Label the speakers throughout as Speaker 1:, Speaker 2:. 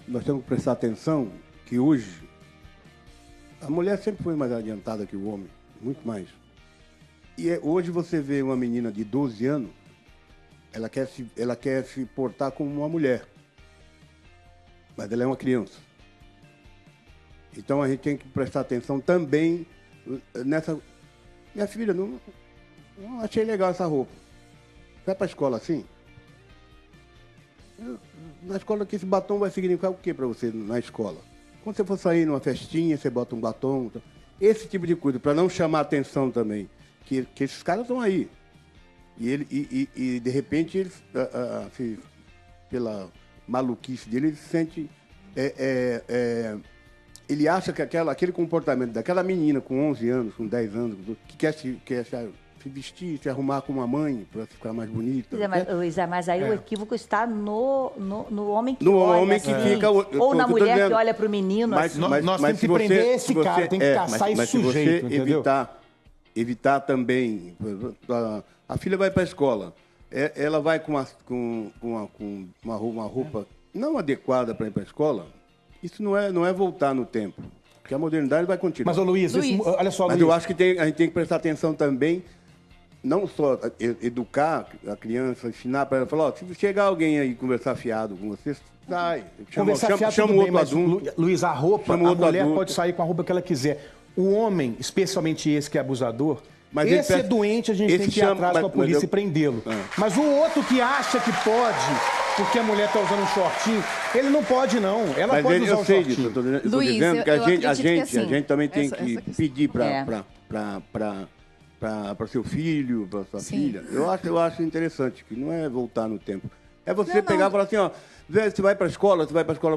Speaker 1: nós temos que prestar atenção que hoje a mulher sempre foi mais adiantada que o homem, muito mais. E hoje você vê uma menina de 12 anos, ela quer se portar como uma mulher, mas ela é uma criança. Então a gente tem que prestar atenção também nessa... Minha filha, não achei legal essa roupa. Vai para a escola assim? Na escola que esse batom vai significar o que para você na escola? Quando você for sair numa festinha, você bota um batom. Esse tipo de coisa, para não chamar atenção também. Que esses caras estão aí. E de repente, eles, pela maluquice dele, ele se sente... ele acha que aquele comportamento daquela menina com 11 anos, com 10 anos, que quer se vestir, se arrumar com uma mãe para ficar mais bonita.
Speaker 2: Luísa, mas aí o equívoco está no homem que
Speaker 1: no
Speaker 2: olha.
Speaker 1: Homem que
Speaker 2: assim,
Speaker 1: fica,
Speaker 2: ou na mulher que olha para o menino.
Speaker 3: Mas nós temos que prender esse cara, tem que caçar esse sujeito, entendeu?
Speaker 1: Evitar também... A filha vai para a escola, ela vai com uma roupa não adequada para ir para a escola, isso não é voltar no tempo, porque a modernidade vai continuar.
Speaker 3: Mas, Luiz, olha só,
Speaker 1: Mas
Speaker 3: Luiz.
Speaker 1: eu acho que a gente tem que prestar atenção também, não só educar a criança, ensinar para ela, falar, se chegar alguém aí conversar fiado com você, sai, chama outro adulto.
Speaker 3: Luiz, a mulher pode sair com a roupa que ela quiser. O homem, especialmente esse que é abusador,
Speaker 1: mas
Speaker 3: esse é doente, a gente tem que ir atrás com a polícia e prendê-lo. Mas o outro que acha que pode, porque a mulher está usando um shortinho, ele não pode, não. Ela pode usar um shortinho.
Speaker 1: Disso, eu estou dizendo que a gente também tem que pedir para seu filho, para sua filha. Eu acho interessante, que não é voltar no tempo. É você pegar e falar assim, ó, você vai para a escola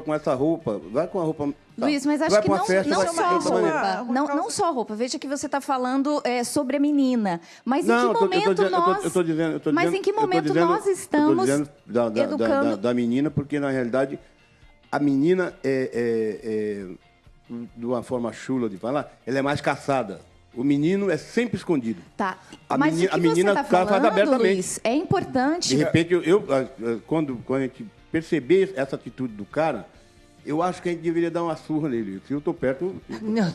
Speaker 1: com essa roupa, vai com a roupa...
Speaker 4: Luiz, mas acho que não só roupa. Veja que você está falando sobre a menina. Mas em que momento nós estamos educando...
Speaker 1: Da menina, porque na realidade a menina de uma forma chula de falar, ela é mais caçada. O menino é sempre escondido.
Speaker 4: Tá.
Speaker 1: A
Speaker 4: Mas
Speaker 1: menina,
Speaker 4: o que você está falando,
Speaker 1: faz abertamente.
Speaker 4: Luiz, é importante.
Speaker 1: De repente, quando a gente perceber essa atitude do cara, eu acho que a gente deveria dar uma surra nele. Se eu estou perto...
Speaker 4: Não,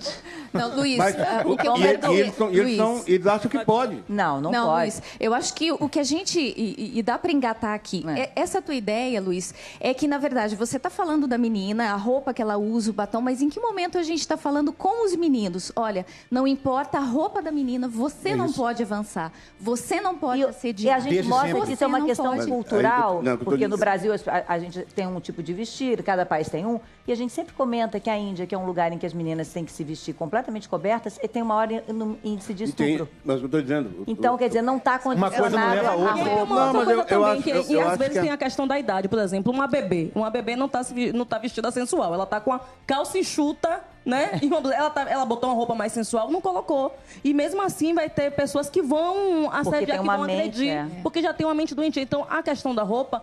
Speaker 4: Luiz,
Speaker 1: mas,
Speaker 4: o que eu quero...
Speaker 1: Eles acham que pode.
Speaker 4: Não pode. Luiz, eu acho que o que a gente... E dá para engatar aqui. Essa tua ideia, Luiz, é que, na verdade, você está falando da menina, a roupa que ela usa, o batom, mas em que momento a gente está falando com os meninos? Olha, não importa a roupa da menina, você não pode avançar. Você não pode assediar.
Speaker 2: E a gente mostra que isso é uma questão cultural, porque no Brasil a gente tem um tipo de vestir, cada país tem um. E a gente sempre comenta que a Índia, que é um lugar em que as meninas têm que se vestir completamente cobertas, e tem o maior índice de estupro.
Speaker 1: Mas eu estou dizendo...
Speaker 2: Então, quer dizer, não está condicionado...
Speaker 3: Uma coisa não leva a outra.
Speaker 5: Uma coisa também, e às vezes tem a questão da idade. Por exemplo, uma bebê. Uma bebê não tá vestida sensual. Ela está com a calça enxuta, né? E ela botou uma roupa mais sensual, não colocou. E mesmo assim vai ter pessoas que vão assediar, que vão agredir. Porque já tem uma mente doentia. Então, a questão da roupa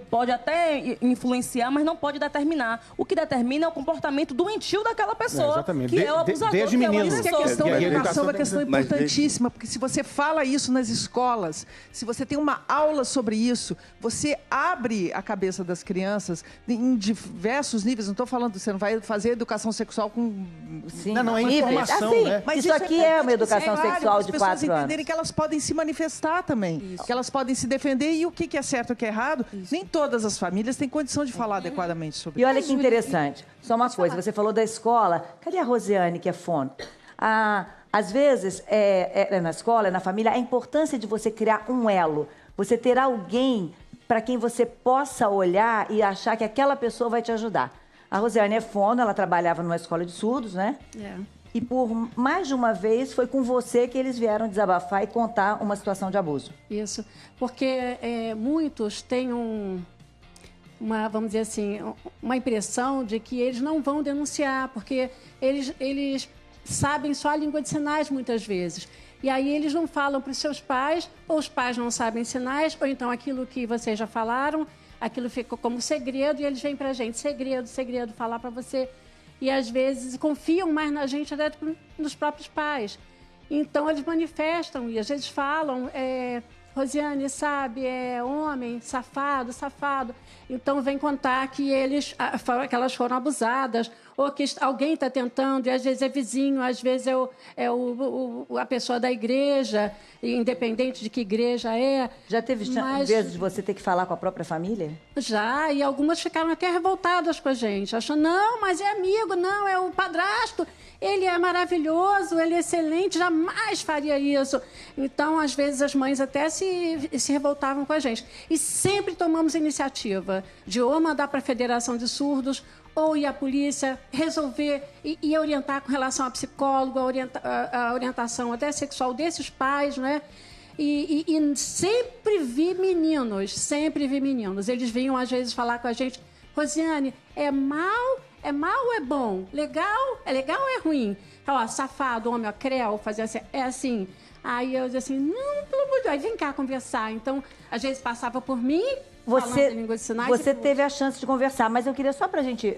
Speaker 5: pode até influenciar, mas não pode determinar. O que determina é o comportamento doentio daquela pessoa.
Speaker 3: Exatamente.
Speaker 5: Que é o abusador,
Speaker 3: desde
Speaker 5: que é o
Speaker 3: menino.
Speaker 5: agressor.
Speaker 6: A questão da educação é uma questão importantíssima, porque se você fala isso nas escolas, se você tem uma aula sobre isso, você abre a cabeça das crianças em diversos níveis. Não estou falando, você não vai fazer educação sexual com...
Speaker 2: Sim,
Speaker 3: não é informação,
Speaker 2: assim,
Speaker 3: né?
Speaker 2: Mas isso aqui é uma educação sexual de 4 anos.
Speaker 6: As pessoas entenderem que elas podem se manifestar também, que elas podem se defender e o que é certo e o que é errado. Nem todas as famílias têm condição de falar adequadamente sobre isso.
Speaker 2: E olha que interessante, só uma coisa, você falou da escola, cadê a Rosiane, que é fono? Às vezes, na escola, na família, a importância de você criar um elo, você ter alguém para quem você possa olhar e achar que aquela pessoa vai te ajudar. A Rosiane é fono, ela trabalhava numa escola de surdos, né? E por mais de uma vez foi com você que eles vieram desabafar e contar uma situação de abuso.
Speaker 7: Isso, porque muitos têm vamos dizer assim, uma impressão de que eles não vão denunciar, porque eles sabem só a língua de sinais muitas vezes. E aí eles não falam para os seus pais, ou os pais não sabem sinais, ou então aquilo que vocês já falaram, aquilo ficou como segredo e eles vêm para a gente, segredo, falar para você. E às vezes confiam mais na gente até nos próprios pais. Então eles manifestam e às vezes falam, Rosiane, sabe, é homem, safado, safado. Então vem contar que que elas foram abusadas, ou que alguém está tentando, e às vezes é vizinho, às vezes a pessoa da igreja, independente de que igreja é.
Speaker 2: Já teve vezes de você ter que falar com a própria família?
Speaker 7: Já, e algumas ficaram até revoltadas com a gente, achando, não, mas é amigo, não, é o padrasto, ele é maravilhoso, ele é excelente, jamais faria isso. Então, às vezes, as mães até se revoltavam com a gente. E sempre tomamos iniciativa de ou mandar para a Federação de Surdos, ou ir à polícia, resolver e orientar com relação a psicólogo, a orientação até sexual desses pais, né? E sempre vi meninos. Eles vinham, às vezes, falar com a gente, Rosiane, é mal ou é bom? Legal? É legal ou é ruim? Ó, safado, homem, ó, creu, fazer assim, é assim. Aí eu dizia assim, não, pelo amor de Deus, vem cá conversar. Então, às vezes passava por mim, falando em língua de sinais.
Speaker 2: Você teve a chance de conversar, mas eu queria só pra gente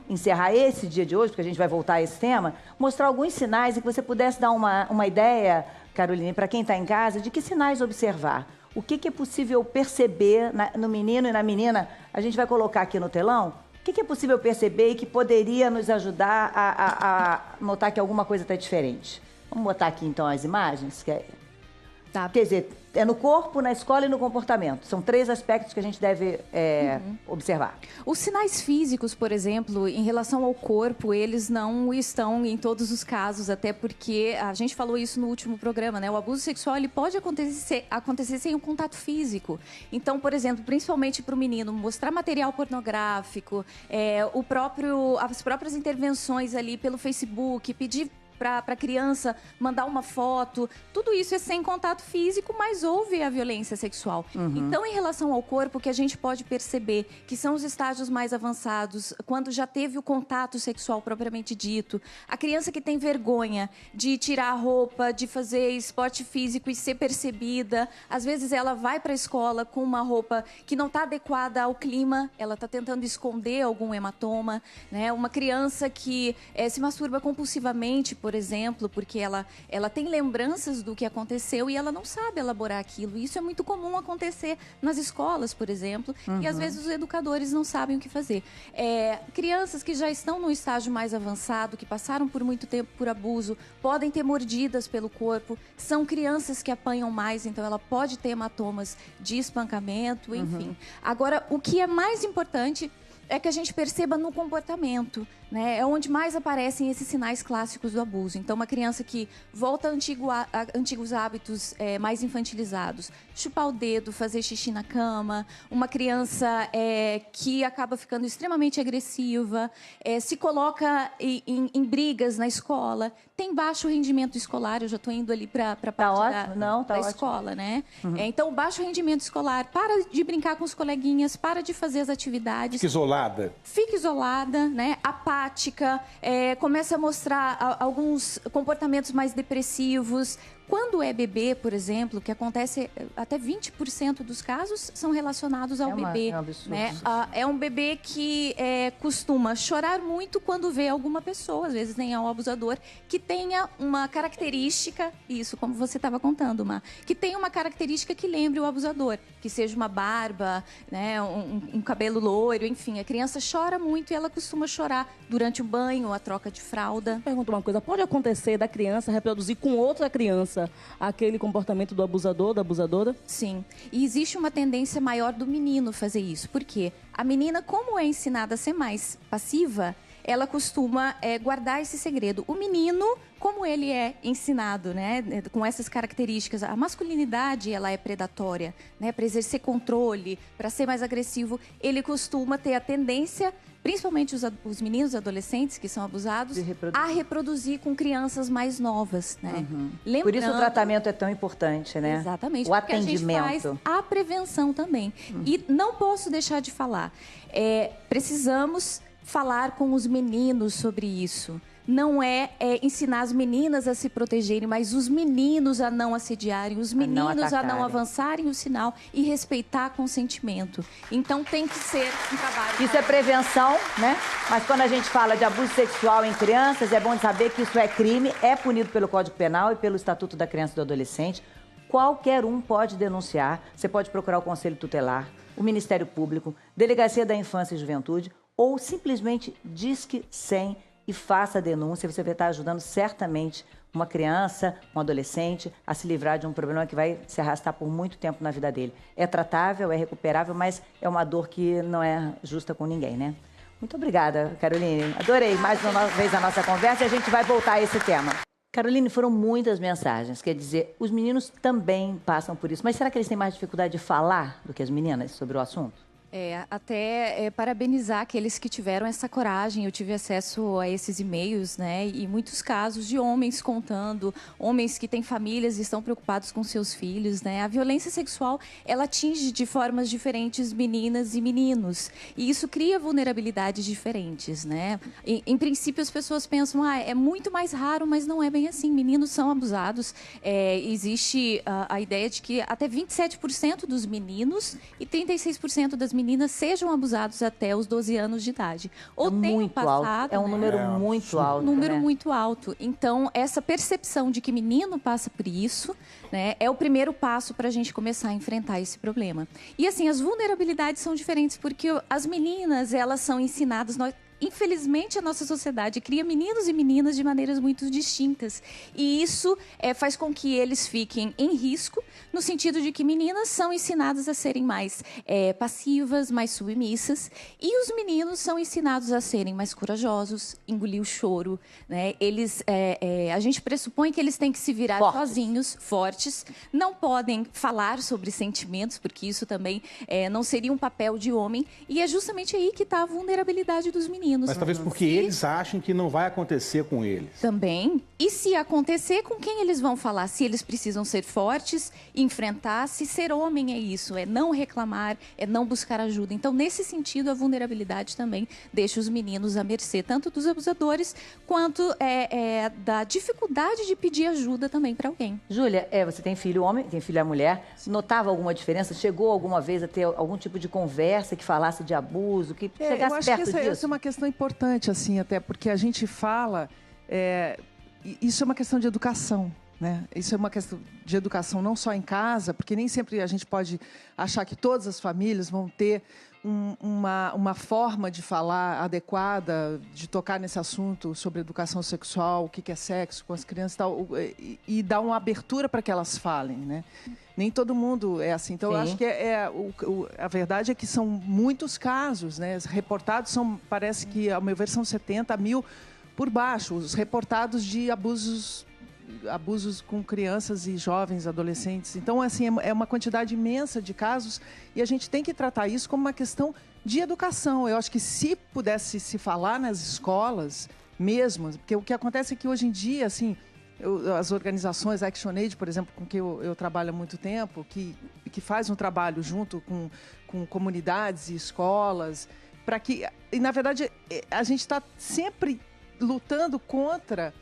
Speaker 2: encerrar esse dia de hoje, porque a gente vai voltar a esse tema, mostrar alguns sinais e que você pudesse dar uma ideia, Caroline, para quem está em casa, de que sinais observar. O que é possível perceber no menino e na menina? A gente vai colocar aqui no telão. O que é possível perceber e que poderia nos ajudar a notar que alguma coisa está diferente? Vamos botar aqui, então, as imagens? Tá. Quer dizer, é no corpo, na escola e no comportamento. São 3 aspectos que a gente deve observar.
Speaker 4: Os sinais físicos, por exemplo, em relação ao corpo, eles não estão em todos os casos, até porque a gente falou isso no último programa, né? O abuso sexual ele pode acontecer sem um contato físico. Então, por exemplo, principalmente para o menino, mostrar material pornográfico, as próprias intervenções ali pelo Facebook, pedir para a criança mandar uma foto, tudo isso é sem contato físico, mas houve a violência sexual. Então, em relação ao corpo, o que a gente pode perceber que são os estágios mais avançados, quando já teve o contato sexual propriamente dito, a criança que tem vergonha de tirar a roupa, de fazer esporte físico e ser percebida, às vezes ela vai para a escola com uma roupa que não está adequada ao clima, ela está tentando esconder algum hematoma, né? Uma criança que se masturba compulsivamente, por exemplo, porque ela tem lembranças do que aconteceu e ela não sabe elaborar aquilo. Isso é muito comum acontecer nas escolas, por exemplo, e às vezes os educadores não sabem o que fazer. Crianças que já estão no estágio mais avançado, que passaram por muito tempo por abuso, podem ter mordidas pelo corpo, são crianças que apanham mais, então ela pode ter hematomas de espancamento, enfim. Agora, o que é mais importante é que a gente perceba no comportamento, né? É onde mais aparecem esses sinais clássicos do abuso. Então, uma criança que volta a antigos hábitos mais infantilizados, chupar o dedo, fazer xixi na cama, uma criança que acaba ficando extremamente agressiva, se coloca em brigas na escola, tem baixo rendimento escolar, eu já estou indo ali para a parte da escola, né? Então, o baixo rendimento escolar, para de brincar com os coleguinhas, para de fazer as atividades. Fica isolada, né? Apática, começa a mostrar alguns comportamentos mais depressivos. Quando é bebê, por exemplo, que acontece até 20% dos casos são relacionados ao bebê. É um absurdo. Né? É um bebê que costuma chorar muito quando vê alguma pessoa, às vezes nem é um abusador, que tenha uma característica, isso como você estava contando, Má, que tenha uma característica que lembre o abusador, que seja uma barba, né, um cabelo loiro, enfim. A criança chora muito e ela costuma chorar durante o banho, a troca de fralda.
Speaker 5: Pergunta uma coisa, pode acontecer da criança reproduzir com outra criança aquele comportamento do abusador, da abusadora?
Speaker 4: Sim. E existe uma tendência maior do menino fazer isso. Por quê? A menina, como é ensinada a ser mais passiva, ela costuma guardar esse segredo. O menino, como ele é ensinado, né, com essas características, a masculinidade ela é predatória, né, para exercer controle, para ser mais agressivo, ele costuma ter a tendência, principalmente os meninos e adolescentes que são abusados, a reproduzir com crianças mais novas, né?
Speaker 2: Lembrando, por isso o tratamento é tão importante, né?
Speaker 4: Exatamente.
Speaker 2: O atendimento.
Speaker 4: A gente faz a prevenção também. E não posso deixar de falar. Precisamos falar com os meninos sobre isso. Não ensinar as meninas a se protegerem, mas os meninos a não assediarem, os meninos a não avançarem o sinal e respeitar consentimento. Então tem que ser um trabalho.
Speaker 2: Isso é prevenção, né? Mas quando a gente fala de abuso sexual em crianças, é bom saber que isso é crime, é punido pelo Código Penal e pelo Estatuto da Criança e do Adolescente. qualquer um pode denunciar. Você pode procurar o Conselho Tutelar, o Ministério Público, Delegacia da Infância e Juventude, ou simplesmente Disque 100 e faça a denúncia. Você vai estar ajudando certamente uma criança, um adolescente a se livrar de um problema que vai se arrastar por muito tempo na vida dele. É tratável, é recuperável, mas é uma dor que não é justa com ninguém, né? Muito obrigada, Caroline. Adorei mais uma vez a nossa conversa e a gente vai voltar a esse tema. Caroline, foram muitas mensagens. Quer dizer, os meninos também passam por isso. Mas será que eles têm mais dificuldade de falar do que as meninas sobre o assunto?
Speaker 4: Parabenizar aqueles que tiveram essa coragem. Eu tive acesso a esses e-mails, né? E muitos casos de homens contando, homens que têm famílias e estão preocupados com seus filhos, né? A violência sexual, ela atinge de formas diferentes meninas e meninos. E isso cria vulnerabilidades diferentes, né? Em princípio, as pessoas pensam, é muito mais raro, mas não é bem assim. Meninos são abusados. Existe a ideia de que até 27% dos meninos e 36% das meninas sejam abusados até os 12 anos de idade. Ou tenham passado...
Speaker 2: É um número muito alto.
Speaker 4: Número muito alto. Então, essa percepção de que menino passa por isso, né, é o primeiro passo para a gente começar a enfrentar esse problema. E, assim, as vulnerabilidades são diferentes, porque as meninas, elas são ensinadas... Infelizmente, a nossa sociedade cria meninos e meninas de maneiras muito distintas. E isso faz com que eles fiquem em risco, no sentido de que meninas são ensinadas a serem mais passivas, mais submissas. E os meninos são ensinados a serem mais corajosos, engolir o choro, né? A gente pressupõe que eles têm que se virar sozinhos, fortes. Não podem falar sobre sentimentos, porque isso também não seria um papel de homem. E é justamente aí que está a vulnerabilidade dos meninos.
Speaker 3: Mas talvez porque eles acham que não vai acontecer com eles.
Speaker 4: Também. E se acontecer, com quem eles vão falar? Se eles precisam ser fortes, enfrentar, se ser homem é isso, é não reclamar, é não buscar ajuda. Então, nesse sentido, a vulnerabilidade também deixa os meninos à mercê, tanto dos abusadores, quanto da dificuldade de pedir ajuda também para alguém.
Speaker 2: Júlia, você tem filho homem, tem filha mulher. Notava alguma diferença? Chegou alguma vez a ter algum tipo de conversa que falasse de abuso, que chegasse perto disso?
Speaker 6: Essa é uma questão importante, assim, até porque a gente fala... isso é uma questão de educação, né? Isso é uma questão de educação não só em casa, porque nem sempre a gente pode achar que todas as famílias vão ter uma forma de falar adequada, de tocar nesse assunto sobre educação sexual, o que é sexo com as crianças e dar uma abertura para que elas falem, né? Nem todo mundo é assim. Então, eu acho que a verdade é que são muitos casos, né? Reportados parece que, ao meu ver, são 70 mil por baixo, os reportados de abusos com crianças e jovens, adolescentes. Então, assim, é uma quantidade imensa de casos e a gente tem que tratar isso como uma questão de educação. Eu acho que se pudesse se falar nas escolas mesmo, porque o que acontece é que hoje em dia, assim, as organizações, a ActionAid, por exemplo, com que eu trabalho há muito tempo, que faz um trabalho junto com comunidades e escolas, para que... E, na verdade, a gente está sempre lutando contra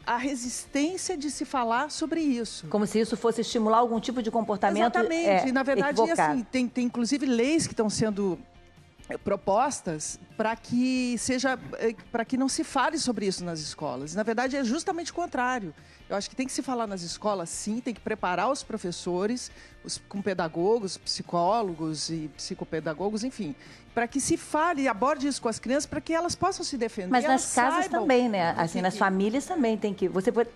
Speaker 6: a resistência de se falar sobre isso.
Speaker 2: Como se isso fosse estimular algum tipo de comportamento
Speaker 6: Exatamente. E, na verdade, assim, tem inclusive leis que estão sendo propostas para que não se fale sobre isso nas escolas. Na verdade, é justamente o contrário. Eu acho que tem que se falar nas escolas, sim, tem que preparar os professores, com pedagogos, psicólogos e psicopedagogos, enfim, para que se fale e aborde isso com as crianças, para que elas possam se defender.
Speaker 2: Mas nas casas também, né? Assim, nas famílias também tem que...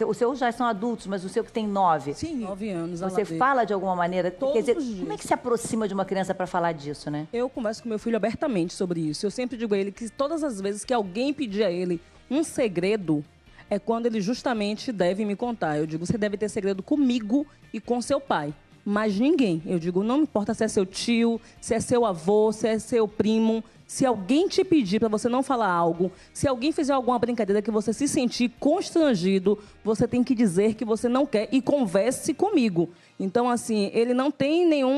Speaker 2: Os seus já são adultos, mas o seu que tem 9.
Speaker 5: Sim, 9 anos.
Speaker 2: Você fala de alguma maneira... Quer dizer, como é que se aproxima de uma criança para falar disso, né?
Speaker 5: Eu converso com meu filho abertamente sobre isso. Eu sempre digo a ele que todas as vezes que alguém pedir a ele um segredo, é quando ele justamente deve me contar. Eu digo, você deve ter segredo comigo e com seu pai. Mas ninguém. Eu digo, não importa se é seu tio, se é seu avô, se é seu primo. Se alguém te pedir para você não falar algo, se alguém fizer alguma brincadeira que você se sentir constrangido, você tem que dizer que você não quer e converse comigo. Então, assim,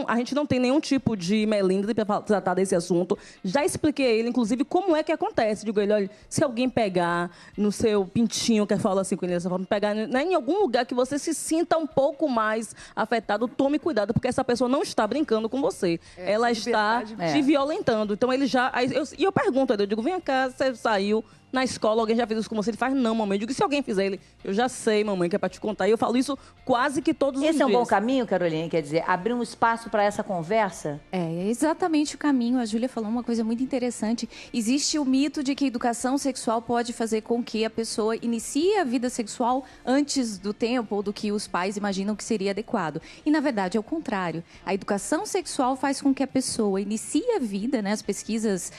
Speaker 5: a gente não tem nenhum tipo de melindre para tratar desse assunto. Já expliquei a ele, inclusive, como é que acontece. Digo a ele, olha, se alguém pegar no seu pintinho, que eu falo assim com ele dessa forma, pegar em algum lugar que você se sinta um pouco mais afetado, tome cuidado, porque essa pessoa não está brincando com você. Ela está te violentando. Então, ele já... E eu pergunto a ele, eu digo, vem cá, você saiu na escola alguém já fez isso com você? Ele faz, não, mamãe. Eu digo, se alguém fizer ele, eu já sei, mamãe, que é pra te contar. E eu falo isso quase que todos os dias.
Speaker 2: Esse é um bom caminho, Caroline? Quer dizer, abrir um espaço para essa conversa?
Speaker 4: É exatamente o caminho. A Júlia falou uma coisa muito interessante. Existe o mito de que a educação sexual pode fazer com que a pessoa inicie a vida sexual antes do tempo ou do que os pais imaginam que seria adequado. E, na verdade, é o contrário. A educação sexual faz com que a pessoa inicie a vida, né? As pesquisas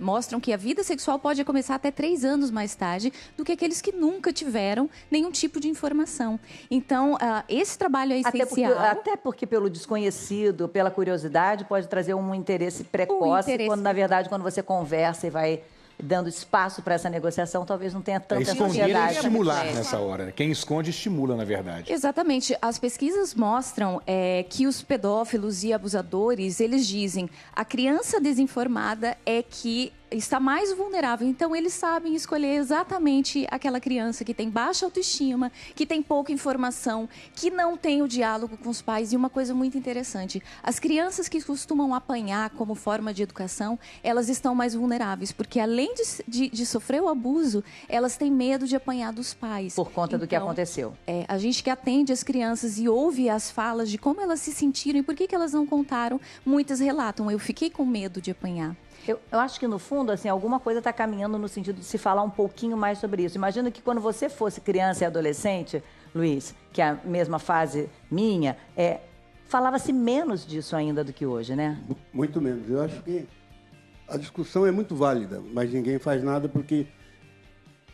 Speaker 4: mostram que a vida sexual pode começar até 3 anos mais tarde do que aqueles que nunca tiveram nenhum tipo de informação. Então, esse trabalho é essencial.
Speaker 2: Até porque pelo desconhecido, pela curiosidade, pode trazer um interesse precoce, quando, na verdade, quando você conversa e vai dando espaço para essa negociação, talvez não tenha tanta
Speaker 3: ansiedade.
Speaker 2: Esconder
Speaker 3: é estimular nessa hora. Quem esconde, estimula, na verdade.
Speaker 4: Exatamente. As pesquisas mostram que os pedófilos e abusadores, eles dizem, a criança desinformada é que está mais vulnerável. Então, eles sabem escolher exatamente aquela criança que tem baixa autoestima, que tem pouca informação, que não tem o diálogo com os pais. E uma coisa muito interessante, as crianças que costumam apanhar como forma de educação, elas estão mais vulneráveis, porque além de sofrer o abuso, elas têm medo de apanhar dos pais.
Speaker 2: Por conta do que aconteceu.
Speaker 4: A gente que atende as crianças e ouve as falas de como elas se sentiram e por que elas não contaram, muitas relatam, eu fiquei com medo de apanhar.
Speaker 2: Eu acho que, no fundo, assim, alguma coisa está caminhando no sentido de se falar um pouquinho mais sobre isso. Imagino que quando você fosse criança e adolescente, Luiz, que é a mesma fase minha, falava-se menos disso ainda do que hoje, né?
Speaker 1: Muito menos. Eu acho que a discussão é muito válida, mas ninguém faz nada porque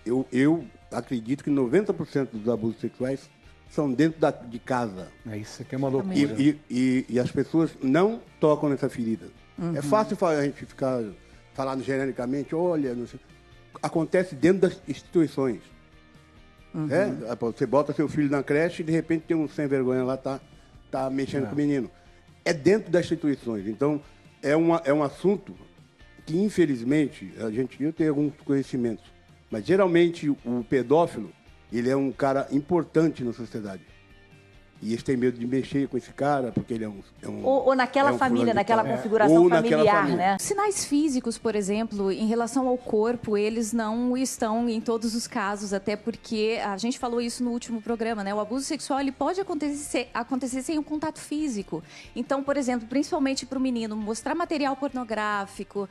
Speaker 1: eu acredito que 90% dos abusos sexuais são dentro de casa.
Speaker 3: Isso aqui é uma loucura.
Speaker 1: E as pessoas não tocam nessa ferida. É fácil a gente ficar falando genericamente, olha, não sei. Acontece dentro das instituições. Você bota seu filho na creche e de repente tem um sem vergonha lá, tá mexendo com o menino. É dentro das instituições. Então, é um assunto que, infelizmente, eu tenho alguns conhecimentos, mas geralmente o pedófilo, ele é um cara importante na sociedade. E eles têm medo de mexer com esse cara, porque ele é um
Speaker 2: ou naquela família, naquela configuração familiar, né?
Speaker 4: Sinais físicos, por exemplo, em relação ao corpo, eles não estão em todos os casos, até porque a gente falou isso no último programa, né? O abuso sexual, ele pode acontecer sem um contato físico. Então, por exemplo, principalmente para o menino, mostrar material pornográfico,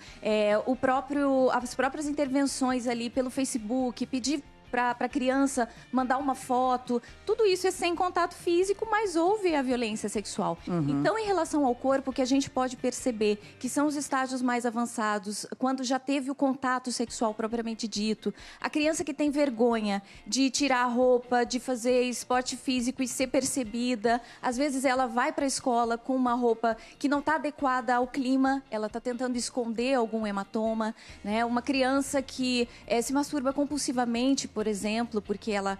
Speaker 4: as próprias intervenções ali pelo Facebook, pedir para a criança mandar uma foto, tudo isso é sem contato físico, mas houve a violência sexual. Então, em relação ao corpo, o que a gente pode perceber que são os estágios mais avançados, quando já teve o contato sexual propriamente dito, a criança que tem vergonha de tirar a roupa, de fazer esporte físico e ser percebida, às vezes ela vai para a escola com uma roupa que não está adequada ao clima, ela está tentando esconder algum hematoma, né? Uma criança que se masturba compulsivamente, por exemplo, porque ela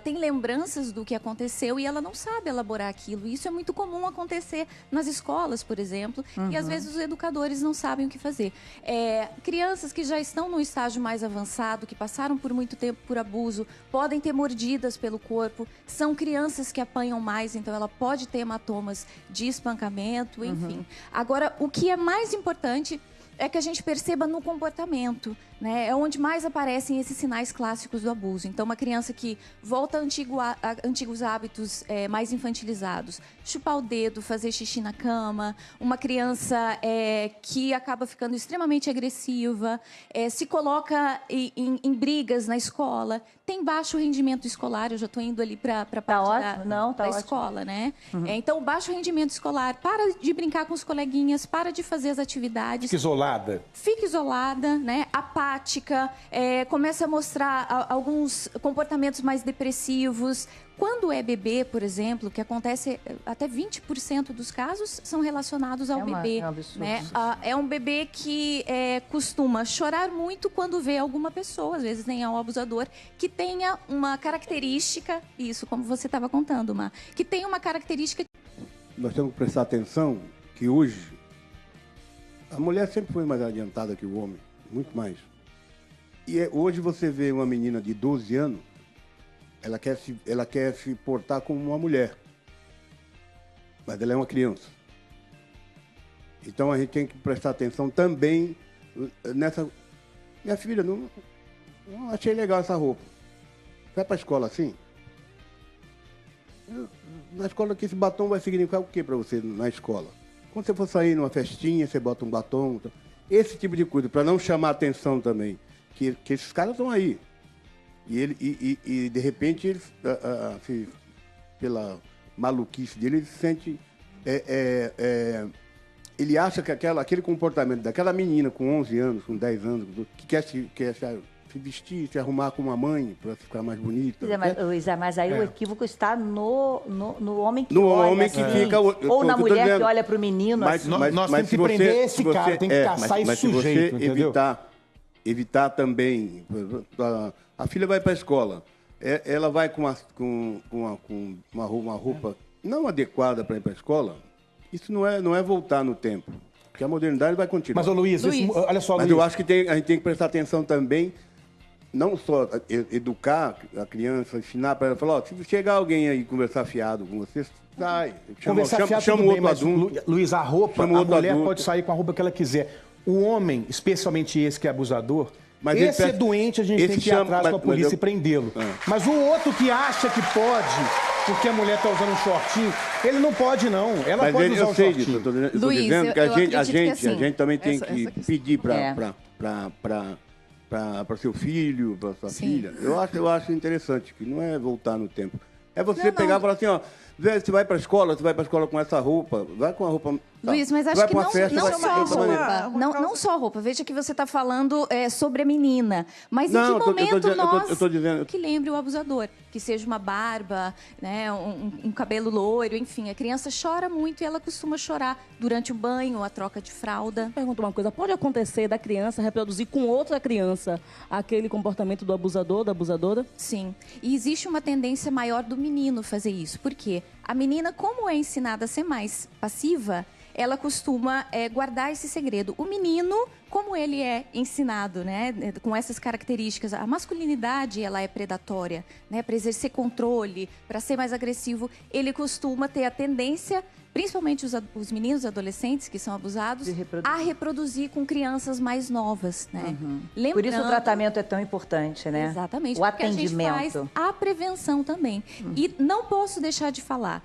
Speaker 4: tem lembranças do que aconteceu e ela não sabe elaborar aquilo. Isso é muito comum acontecer nas escolas, por exemplo, e às vezes os educadores não sabem o que fazer. Crianças que já estão no estágio mais avançado, que passaram por muito tempo por abuso, podem ter mordidas pelo corpo, são crianças que apanham mais, então ela pode ter hematomas de espancamento, enfim. Agora, o que é mais importante é que a gente perceba no comportamento, né? É onde mais aparecem esses sinais clássicos do abuso. Então, uma criança que volta a antigos hábitos mais infantilizados, chupar o dedo, fazer xixi na cama, uma criança que acaba ficando extremamente agressiva, se coloca em brigas na escola, tem baixo rendimento escolar, eu já estou indo ali para a parte da escola, né? Então, baixo rendimento escolar, para de brincar com os coleguinhas, para de fazer as atividades. Fica isolada, né? Apática, começa a mostrar alguns comportamentos mais depressivos. Quando é bebê, por exemplo, que acontece até 20% dos casos são relacionados ao bebê.
Speaker 2: É um absurdo.
Speaker 4: Né? É um bebê que costuma chorar muito quando vê alguma pessoa, às vezes nem é um abusador, que tenha uma característica, isso como você estava contando, Mar, que tenha uma característica...
Speaker 1: Nós temos que prestar atenção que hoje a mulher sempre foi mais adiantada que o homem, muito mais. E hoje você vê uma menina de 12 anos, ela quer se portar como uma mulher, mas ela é uma criança. Então a gente tem que prestar atenção também nessa... Minha filha, Achei legal essa roupa. Vai pra escola assim? Na escola aqui esse batom vai significar o que para você na escola? Quando você for sair numa festinha, você bota um batom. Esse tipo de coisa, para não chamar atenção também. Que esses caras estão aí. E de repente, eles, pela maluquice dele, ele se sente... ele acha que aquele comportamento daquela menina com 11 anos, com 10 anos, que quer se vestir, se arrumar com uma mãe para ficar mais bonita.
Speaker 2: Luísa, mas aí o equívoco está no homem que
Speaker 1: no
Speaker 2: olha.
Speaker 1: Homem que fica,
Speaker 2: ou na mulher que olha para o menino.
Speaker 3: Mas nós temos que prender esse cara, tem que caçar esse sujeito,
Speaker 1: entendeu? Evitar também... A filha vai para a escola, ela vai com uma roupa não adequada para ir para a escola, isso não é voltar no tempo. Porque a modernidade vai continuar.
Speaker 3: Mas, Luiz, olha só,
Speaker 1: Luiz. Mas eu acho que a gente tem que prestar atenção também, não só educar a criança, ensinar para ela, falar, se chegar alguém aí conversar fiado com você, sai. Chama o outro adulto.
Speaker 3: Luiz, a mulher pode sair com a roupa que ela quiser. O homem, especialmente esse que é abusador, mas esse é doente, a gente tem que ir atrás com a polícia e prendê-lo. Mas o outro que acha que pode... Porque a mulher está usando um shortinho, ele não pode, não. Ela pode usar um shortinho.
Speaker 1: Eu estou dizendo que a gente também tem que pedir para seu filho, para sua filha. Eu acho interessante, que não é voltar no tempo. É você pegar e falar assim, ó, você vai para a escola com essa roupa, vai com a roupa...
Speaker 4: Luiz, mas acho que não só roupa. Veja que você está falando sobre a menina. Mas em que momento nós que lembre o abusador? Que seja uma barba, né, um cabelo loiro, enfim. A criança chora muito e ela costuma chorar durante o banho, a troca de fralda.
Speaker 5: Pergunta uma coisa, pode acontecer da criança reproduzir com outra criança aquele comportamento do abusador, da abusadora?
Speaker 4: Sim. E existe uma tendência maior do menino fazer isso. Por quê? A menina, como é ensinada a ser mais passiva, ela costuma guardar esse segredo. O menino, como ele é ensinado, né, com essas características, a masculinidade ela é predatória, né, para exercer controle, para ser mais agressivo, ele costuma ter a tendência, principalmente os meninos adolescentes que são abusados, a reproduzir com crianças mais novas, né?
Speaker 2: Lembrando, por isso o tratamento é tão importante, né?
Speaker 4: Exatamente.
Speaker 2: O atendimento.
Speaker 4: A gente faz a prevenção também. E não posso deixar de falar.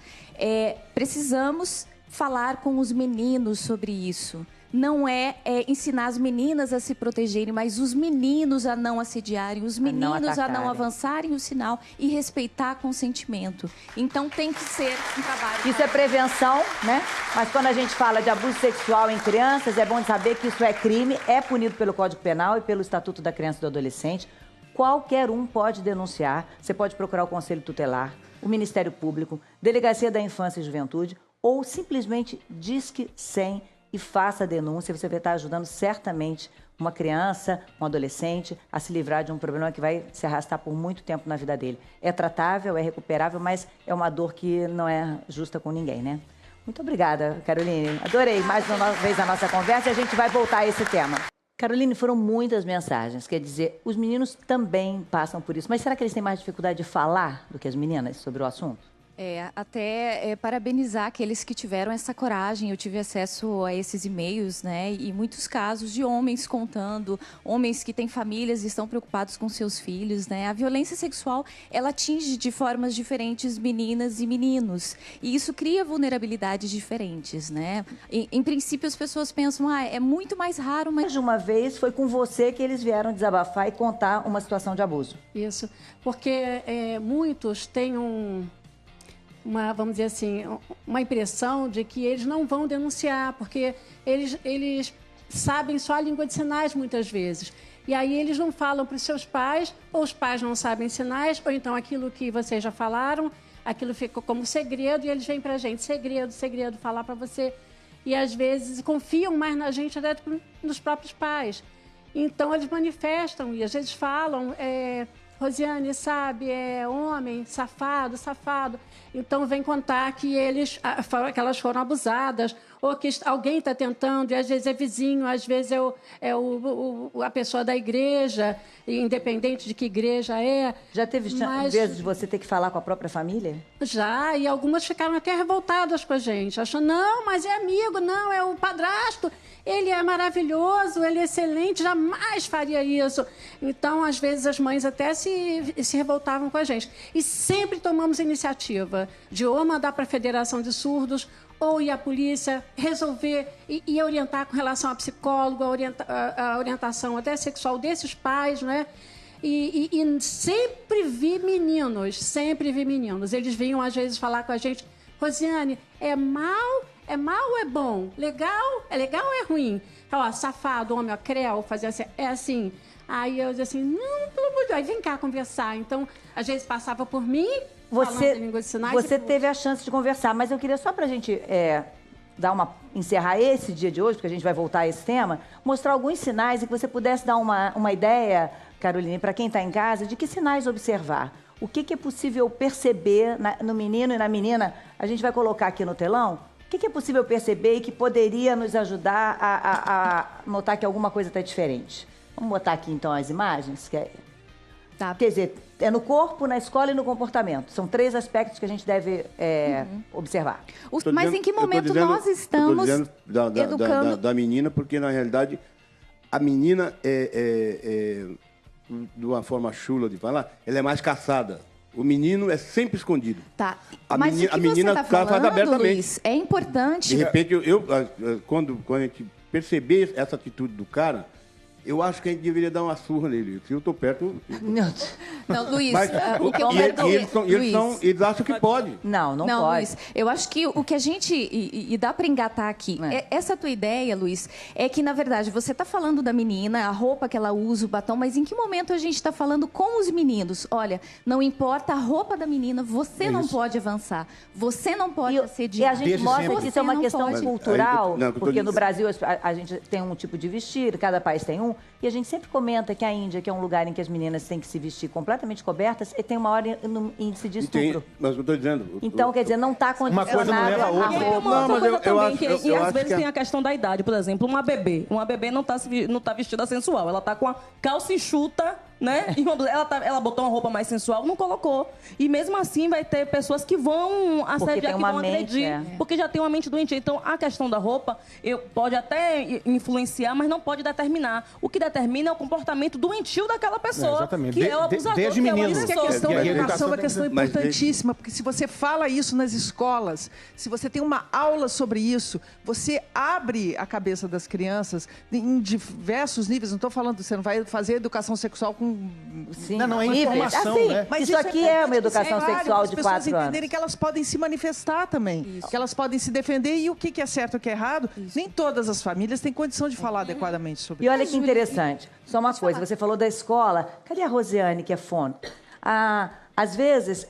Speaker 4: Precisamos falar com os meninos sobre isso. Não é ensinar as meninas a se protegerem, mas os meninos a não assediarem, os meninos a não avançarem o sinal e respeitar consentimento. Então tem que ser um trabalho.
Speaker 2: Isso é prevenção, né? Mas quando a gente fala de abuso sexual em crianças, é bom saber que isso é crime, é punido pelo Código Penal e pelo Estatuto da Criança e do Adolescente. Qualquer um pode denunciar. Você pode procurar o Conselho Tutelar, o Ministério Público, Delegacia da Infância e Juventude, ou simplesmente Disque 100 e faça a denúncia. Você vai estar ajudando certamente uma criança, um adolescente a se livrar de um problema que vai se arrastar por muito tempo na vida dele. É tratável, é recuperável, mas é uma dor que não é justa com ninguém, né? Muito obrigada, Caroline. Adorei mais uma vez a nossa conversa e a gente vai voltar a esse tema. Caroline, foram muitas mensagens. Quer dizer, os meninos também passam por isso. Mas será que eles têm mais dificuldade de falar do que as meninas sobre o assunto?
Speaker 4: Parabenizar aqueles que tiveram essa coragem. Eu tive acesso a esses e-mails, né? E muitos casos de homens contando, homens que têm famílias e estão preocupados com seus filhos, né? A violência sexual, ela atinge de formas diferentes meninas e meninos. E isso cria vulnerabilidades diferentes, né? Em princípio, as pessoas pensam, é muito mais raro, mas...
Speaker 2: De uma vez, foi com você que eles vieram desabafar e contar uma situação de abuso.
Speaker 7: Isso, porque muitos têm vamos dizer assim, uma impressão de que eles não vão denunciar, porque eles sabem só a língua de sinais muitas vezes. E aí eles não falam para os seus pais, ou os pais não sabem sinais, ou então aquilo que vocês já falaram, aquilo ficou como segredo e eles vêm para a gente, segredo, falar para você. E às vezes confiam mais na gente até nos próprios pais. Então eles manifestam e às vezes falam... Rosiane, sabe, é homem, safado. Então, vem contar que elas foram abusadas, ou que alguém está tentando, e às vezes é vizinho, às vezes a pessoa da igreja, independente de que igreja é.
Speaker 2: Já teve vezes de você ter que falar com a própria família?
Speaker 7: Já, e algumas ficaram até revoltadas com a gente, achando, não, mas é amigo, não, é o padrasto, ele é maravilhoso, ele é excelente, jamais faria isso. Então, às vezes, as mães até se revoltavam com a gente. E sempre tomamos iniciativa de ou mandar para a Federação de Surdos, ou ir à polícia, resolver e orientar com relação a psicólogo, a orientação até sexual desses pais, né? E sempre vi meninos. Eles vinham, às vezes, falar com a gente, Rosiane, é mal ou é bom? Legal? É legal ou é ruim? Então, ó, safado, homem, ó, creu, fazia assim, é assim. Aí eu dizia assim, não, pelo amor de Deus, vem cá conversar. Então, às vezes passava por mim, falando em língua de sinais.
Speaker 2: Você teve a chance de conversar, mas eu queria só pra gente encerrar esse dia de hoje, porque a gente vai voltar a esse tema, mostrar alguns sinais e que você pudesse dar uma ideia, Caroline, para quem está em casa, de que sinais observar. O que é possível perceber no menino e na menina? A gente vai colocar aqui no telão. O que é possível perceber e que poderia nos ajudar a notar que alguma coisa está diferente? Vamos botar aqui, então, as imagens? Tá. Quer dizer, é no corpo, na escola e no comportamento. São 3 aspectos que a gente deve observar.
Speaker 4: Mas em que momento nós estamos educando...
Speaker 1: Da menina, porque, na realidade, a menina de uma forma chula de falar, ela é mais caçada. O menino é sempre escondido.
Speaker 4: Tá.
Speaker 1: Mas a menina
Speaker 4: você tá falando,
Speaker 1: abertamente.
Speaker 4: Luiz, é importante...
Speaker 1: De repente, quando a gente perceber essa atitude do cara, eu acho que a gente deveria dar uma surra nele. Se eu estou perto...
Speaker 4: Não, Luiz,
Speaker 1: mas,
Speaker 4: o que eu quero...
Speaker 1: Eles acham que pode.
Speaker 2: Não pode.
Speaker 4: Luiz, eu acho que o que a gente... E dá para engatar aqui. Essa tua ideia, Luiz, é que, na verdade, você está falando da menina, a roupa que ela usa, o batom, mas em que momento a gente está falando com os meninos? Olha, não importa a roupa da menina, você não pode avançar. Você não pode assediar.
Speaker 2: E a gente mostra que isso é uma questão cultural, porque no Brasil a gente tem um tipo de vestido, cada país tem um. E a gente sempre comenta que a Índia, que é um lugar em que as meninas têm que se vestir completamente cobertas, e tem o maior índice de estupro.
Speaker 1: Mas eu estou dizendo...
Speaker 2: Então, quer dizer, não está condicionado
Speaker 3: uma coisa não leva a outra.
Speaker 5: Tem uma outra coisa também, e às vezes tem a questão da idade. Por exemplo, uma bebê não tá vestida sensual, ela tá com a calça enxuta, né? E ela botou uma roupa mais sensual, não colocou. E mesmo assim vai ter pessoas que vão assediar, que vão agredir, porque já tem uma mente doente. Então, a questão da roupa pode até influenciar, mas não pode determinar. O que determina é o comportamento doentio daquela pessoa, que é o abusador,
Speaker 3: desde
Speaker 6: que é
Speaker 3: menino.
Speaker 6: a questão da educação é uma questão importantíssima, porque se você fala isso nas escolas, se você tem uma aula sobre isso, você abre a cabeça das crianças em diversos níveis. Não estou falando, você não vai fazer educação sexual com...
Speaker 2: Sim,
Speaker 3: não é informação,
Speaker 2: assim,
Speaker 3: né?
Speaker 2: Mas isso aqui é uma educação sexual de 4 anos. As pessoas
Speaker 6: entenderem que elas podem se manifestar também, que elas podem se defender, e o que é certo e o que é errado. Nem todas as famílias têm condição de falar adequadamente sobre isso.
Speaker 2: E olha que interessante, só uma coisa, você falou da escola, cadê a Rosiane, que é fono? Às vezes,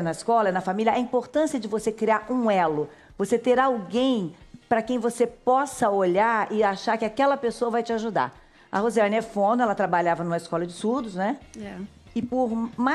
Speaker 2: na escola, na família, a importância de você criar um elo, você ter alguém para quem você possa olhar e achar que aquela pessoa vai te ajudar. A Rosiane é fono, ela trabalhava numa escola de surdos, né? E por mais